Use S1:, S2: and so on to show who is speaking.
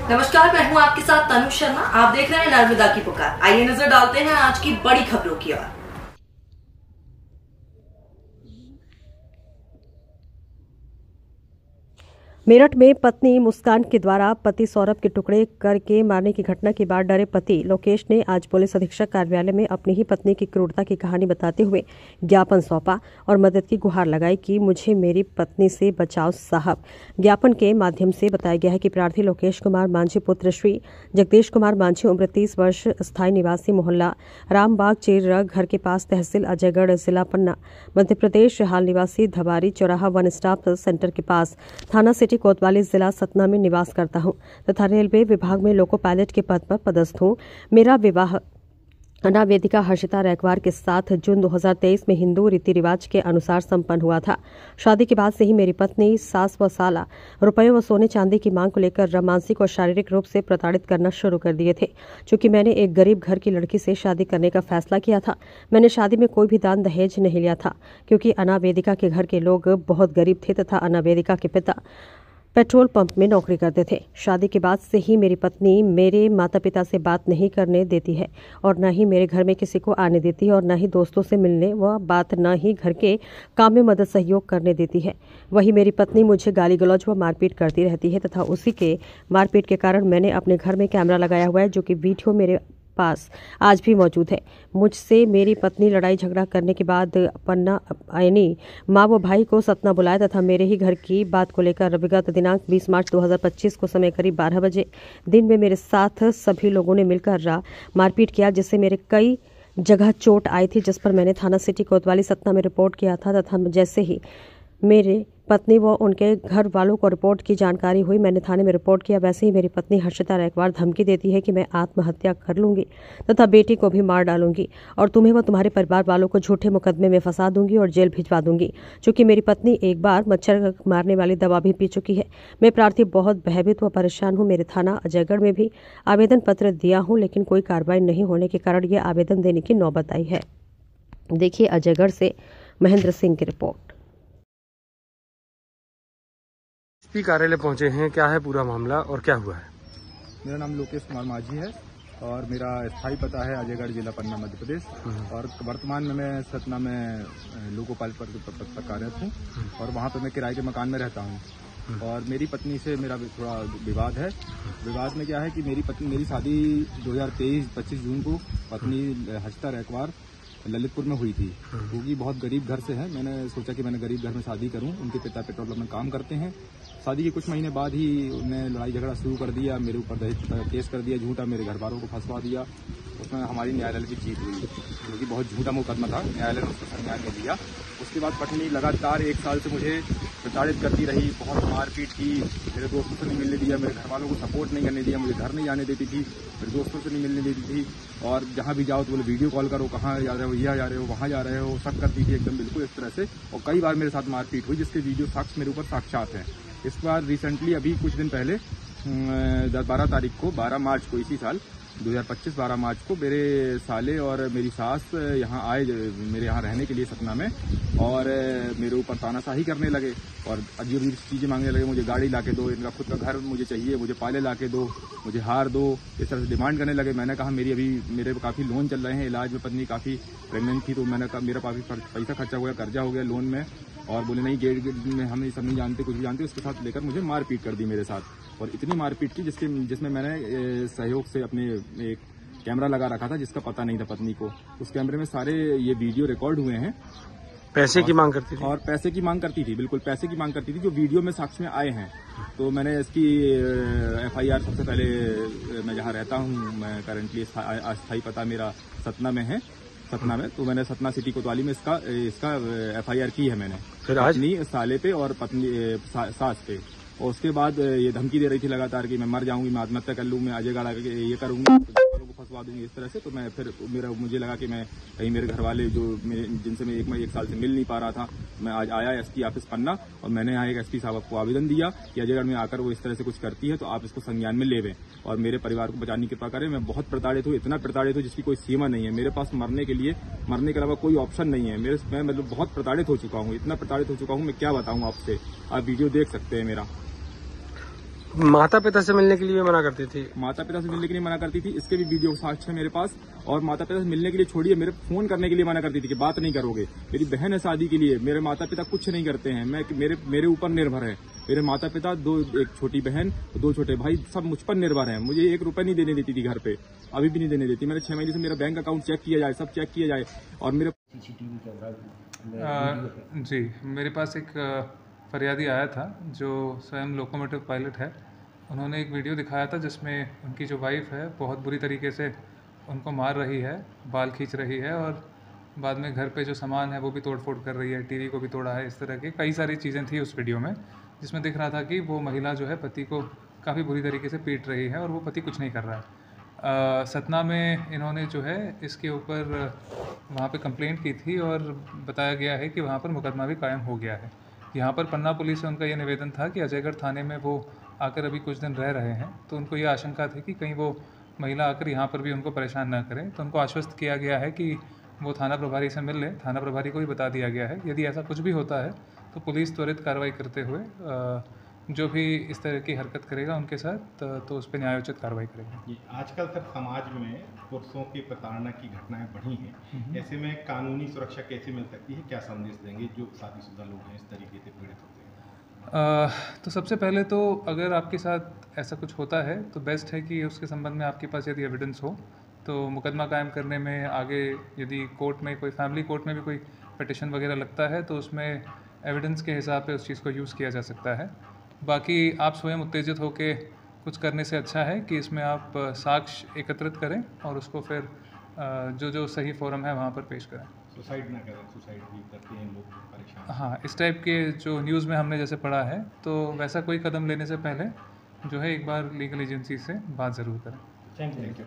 S1: नमस्कार, मैं हूं आपके साथ तनु शर्मा। आप देख रहे हैं नर्मदा की पुकार। आइए नजर डालते हैं आज की बड़ी खबरों की ओर।
S2: मेरठ में पत्नी मुस्कान के द्वारा पति सौरभ के टुकड़े करके मारने की घटना के बाद डरे पति लोकेश ने आज पुलिस अधीक्षक कार्यालय में अपनी ही पत्नी की क्रूरता की कहानी बताते हुए ज्ञापन सौंपा और मदद की गुहार लगाई कि मुझे मेरी पत्नी से बचाओ साहब। ज्ञापन के माध्यम से बताया गया है कि प्रार्थी लोकेश कुमार मांझी पुत्र श्री जगदीश कुमार मांझी उम्र 30 वर्ष, स्थायी निवासी मोहल्ला रामबाग चेररा घर के पास, तहसील अजयगढ़, जिला पन्ना, मध्य प्रदेश, हाल निवासी धबारी चौराहा वन स्टॉप सेंटर के पास, थाना सिटी कोतवाली, जिला सतना में निवास करता हूं तथा रेलवे विभाग में लोको पायलट के पद पर पदस्थ हूं। मेरा विवाह अनावेदिका हर्षिता रैकवार के साथ जून 2023 में हिंदू रीति रिवाज के अनुसार संपन्न हुआ था। शादी के बाद से ही मेरी पत्नी सास व साला रुपये व सोने चांदी की मांग को लेकर मानसिक और शारीरिक रूप से प्रताड़ित करना शुरू कर दिए थे। चूंकि मैंने एक गरीब घर की लड़की से शादी करने का फैसला किया था, मैंने शादी में कोई भी दान दहेज नहीं लिया था, क्योंकि अनावेदिका के घर के लोग बहुत गरीब थे तथा अनावेदिका के पिता पेट्रोल पंप में नौकरी करते थे। शादी के बाद से ही मेरी पत्नी मेरे माता पिता से बात नहीं करने देती है और न ही मेरे घर में किसी को आने देती है और न ही दोस्तों से मिलने व बात, न ही घर के काम में मदद सहयोग करने देती है। वही मेरी पत्नी मुझे गाली गलौज व मारपीट करती रहती है तथा उसी के मारपीट के कारण मैंने अपने घर में कैमरा लगाया हुआ है, जो कि वीडियो मेरे पास आज भी मौजूद है। मुझसे मेरी पत्नी लड़ाई झगड़ा करने के बाद पन्ना यानी माँ व भाई को सतना बुलाया तथा मेरे ही घर की बात को लेकर विगत दिनांक 20 मार्च 2025 को समय करीब 12 बजे दिन में मेरे साथ सभी लोगों ने मिलकर मारपीट किया, जिससे मेरे कई जगह चोट आई थी, जिस पर मैंने थाना सिटी कोतवाली सतना में रिपोर्ट किया था तथा जैसे ही मेरे पत्नी व उनके घर वालों को रिपोर्ट की जानकारी हुई, मैंने थाने में रिपोर्ट किया। वैसे ही मेरी पत्नी हर्षिता रैकवार धमकी देती है कि मैं आत्महत्या कर लूंगी तथा बेटी को भी मार डालूंगी और तुम्हें व तुम्हारे परिवार वालों को झूठे मुकदमे में फंसा दूंगी और जेल भिजवा दूंगी। चूंकि मेरी पत्नी एक बार मच्छर मारने वाली दवा भी पी चुकी है। मैं प्रार्थी बहुत भयभीत व परेशान हूँ। मेरे थाना अजयगढ़ में भी आवेदन पत्र दिया हूँ, लेकिन कोई कार्रवाई नहीं होने के कारण यह आवेदन देने की नौबत आई है। देखिए अजयगढ़ से महेंद्र सिंह की रिपोर्ट।
S3: एसपी कार्यालय पहुंचे हैं, क्या है पूरा मामला और क्या हुआ है?
S4: मेरा नाम लोकेश कुमार मांझी है और मेरा स्थायी पता है अजयगढ़, जिला पन्ना, मध्य प्रदेश। और वर्तमान में मैं सतना में लोको पायलट पर कार्यरत हूँ और वहाँ पर मैं किराए के मकान में रहता हूँ। और मेरी पत्नी से मेरा थोड़ा विवाद है। विवाद में क्या है कि मेरी शादी 2023-25 जून को पत्नी हर्षिता रैकवार ललितपुर में हुई थी। क्योंकि बहुत गरीब घर से है, मैंने सोचा कि मैंने गरीब घर में शादी करूं। उनके पिता पेट्रोल पंप में काम करते हैं। शादी के कुछ महीने बाद ही उन्होंने लड़ाई झगड़ा शुरू कर दिया, मेरे ऊपर दहेज केस कर दिया, झूठा मेरे घर वालों को फंसवा दिया। उसमें हमारी न्यायालय की जीत हुई, क्योंकि बहुत झूठा मुकदमा था, न्यायालय ने उसको संज्ञान में लिया। उसके बाद पत्नी लगातार 1 साल से मुझे प्रताड़ित करती रही, बहुत मारपीट की, मेरे दोस्तों से नहीं मिलने दिया, मेरे घर वालों को सपोर्ट नहीं करने दिया, मुझे घर नहीं जाने देती थी, मेरे दोस्तों से नहीं मिलने देती थी। और जहाँ भी जाओ तो बोले वीडियो कॉल करो, कहाँ जा रहे हो, यहाँ जा रहे हो, वहाँ जा रहे हो, शक करती थी एकदम बिल्कुल इस तरह से। और कई बार मेरे साथ मारपीट हुई, जिसके वीडियो साक्ष्य मेरे ऊपर साक्षात हैं। इस बार रिसेंटली अभी कुछ दिन पहले 12 तारीख को, 12 मार्च को, इसी साल 2025 12 मार्च को मेरे साले और मेरी सास यहाँ आए मेरे यहाँ रहने के लिए सतना में, और मेरे ऊपर तानाशाही करने लगे और अजीब अजीब चीज़ें मांगने लगे। मुझे गाड़ी लाके दो, इनका खुद का घर मुझे चाहिए, मुझे पाले लाके दो, मुझे हार दो, इस तरह से डिमांड करने लगे। मैंने कहा मेरे काफ़ी लोन चल रहे हैं, इलाज में पत्नी काफ़ी प्रेगनेंट थी, तो मैंने कहा मेरा काफ़ी पैसा खर्चा हो गया, कर्जा हो गया लोन में। और बोले नहीं, गेट में हम ये सब नहीं जानते, कुछ भी जानते। उसके साथ लेकर मुझे मारपीट कर दी मेरे साथ, और इतनी मारपीट की जिसमें मैंने सहयोग से अपने एक कैमरा लगा रखा था, जिसका पता नहीं था पत्नी को। उस कैमरे में सारे ये वीडियो रिकॉर्ड हुए हैं।
S3: पैसे की मांग करती थी
S4: और पैसे की मांग करती थी, बिल्कुल पैसे की मांग करती थी, जो वीडियो में साक्ष्य में आए हैं। तो मैंने इसकी FIR सबसे पहले, मैं जहाँ रहता हूँ, मैं करंटली अस्थायी पता मेरा सतना में है, सतना में, तो मैंने सतना सिटी कोतवाली में इसका FIR की है मैंने, फिर अपनी साले पे और पत्नी सास पे। और उसके बाद ये धमकी दे रही थी लगातार कि मैं मर जाऊंगी, मैं आत्महत्या कर लूँ, मैं अजयगढ़ आके ये करूंगी, तो को फंसवा दूंगी, इस तरह से। तो मैं फिर मुझे लगा कि मैं कहीं मेरे घर वाले जिनसे मैं 1 साल से मिल नहीं पा रहा था, मैं आज आया SP ऑफिस पन्ना और मैंने यहाँ एक SP साहब को आवेदन दिया कि अजयगढ़ में आकर वो इस तरह से कुछ करती है तो आप इसको संज्ञान में लेवें और मेरे परिवार को बचाने की कृपा करें। मैं बहुत प्रताड़ित हूँ, इतना प्रताड़ित हूँ जिसकी कोई सीमा नहीं है। मेरे पास मरने के अलावा कोई ऑप्शन नहीं है। मैं मतलब बहुत प्रताड़ित हो चुका हूँ, इतना प्रताड़ित हो चुका हूँ, मैं क्या बताऊँ आपसे। आप वीडियो देख सकते हैं मेरा।
S3: माता पिता से मिलने के लिए मना करती थी?
S4: माता पिता से मिलने के लिए मना करती थी, इसके भी वीडियो साक्ष्य है मेरे पास। और माता पिता से मिलने के लिए छोड़िए, मेरे फोन करने के लिए मना करती थी कि बात नहीं करोगे। मेरी बहन है शादी के लिए, मेरे माता पिता कुछ नहीं करते हैं, मेरे ऊपर निर्भर है। मेरे माता पिता एक छोटी बहन, 2 छोटे भाई, सब मुझ पर निर्भर है। मुझे 1 रुपया नहीं देने देती थी घर पे, अभी भी नहीं देने देती। मैंने 6 महीने से मेरा बैंक अकाउंट चेक किया जाए, सब चेक किया जाए। और मेरे
S5: जी, मेरे पास एक फरियादी आया था जो स्वयं लोकोमोटिव पायलट है। उन्होंने एक वीडियो दिखाया था जिसमें उनकी जो वाइफ है बहुत बुरी तरीके से उनको मार रही है, बाल खींच रही है और बाद में घर पे जो सामान है वो भी तोड़ फोड़ कर रही है, टीवी को भी तोड़ा है। इस तरह की कई सारी चीज़ें थी उस वीडियो में, जिसमें दिख रहा था कि वो महिला जो है पति को काफ़ी बुरी तरीके से पीट रही है और वो पति कुछ नहीं कर रहा है। सतना में इन्होंने जो है इसके ऊपर वहाँ पे कंप्लेंट की थी और बताया गया है कि वहाँ पर मुकदमा भी कायम हो गया है। यहाँ पर पन्ना पुलिस से उनका ये निवेदन था कि अजयगढ़ थाने में वो आकर अभी कुछ दिन रह रहे हैं, तो उनको ये आशंका थी कि कहीं वो महिला आकर यहाँ पर भी उनको परेशान ना करें। तो उनको आश्वस्त किया गया है कि वो थाना प्रभारी से मिल लें। थाना प्रभारी को भी बता दिया गया है यदि ऐसा कुछ भी होता है तो पुलिस त्वरित कार्रवाई करते हुए जो भी इस तरह की हरकत करेगा उनके साथ तो उस पर न्यायोचित कार्रवाई करेगी।
S6: आजकल सर समाज में पुरुषों की प्रताड़ना की घटनाएं बढ़ी हैं, ऐसे में कानूनी सुरक्षा कैसे मिल सकती है, क्या संदेश देंगे जो शादीशुदा लोग हैं इस तरीके से पीड़ित होते हैं?
S5: तो सबसे पहले तो अगर आपके साथ ऐसा कुछ होता है तो बेस्ट है कि उसके संबंध में आपके पास यदि एविडेंस हो तो मुकदमा कायम करने में आगे यदि कोर्ट में कोई फैमिली कोर्ट में भी कोई पिटिशन वगैरह लगता है तो उसमें एविडेंस के हिसाब पे उस चीज़ को यूज़ किया जा सकता है। बाकी आप स्वयं उत्तेजित होकर कुछ करने से अच्छा है कि इसमें आप साक्ष्य एकत्रित करें और उसको फिर जो सही फोरम है वहाँ पर पेश करें।
S6: सुसाइड ना करें, सुसाइड भी करते हैं लोग परेशान।
S5: हाँ, इस टाइप के जो न्यूज़ में हमने जैसे पढ़ा है तो वैसा कोई कदम लेने से पहले जो है एक बार लीगल एजेंसी से बात ज़रूर करें।
S6: Thank you.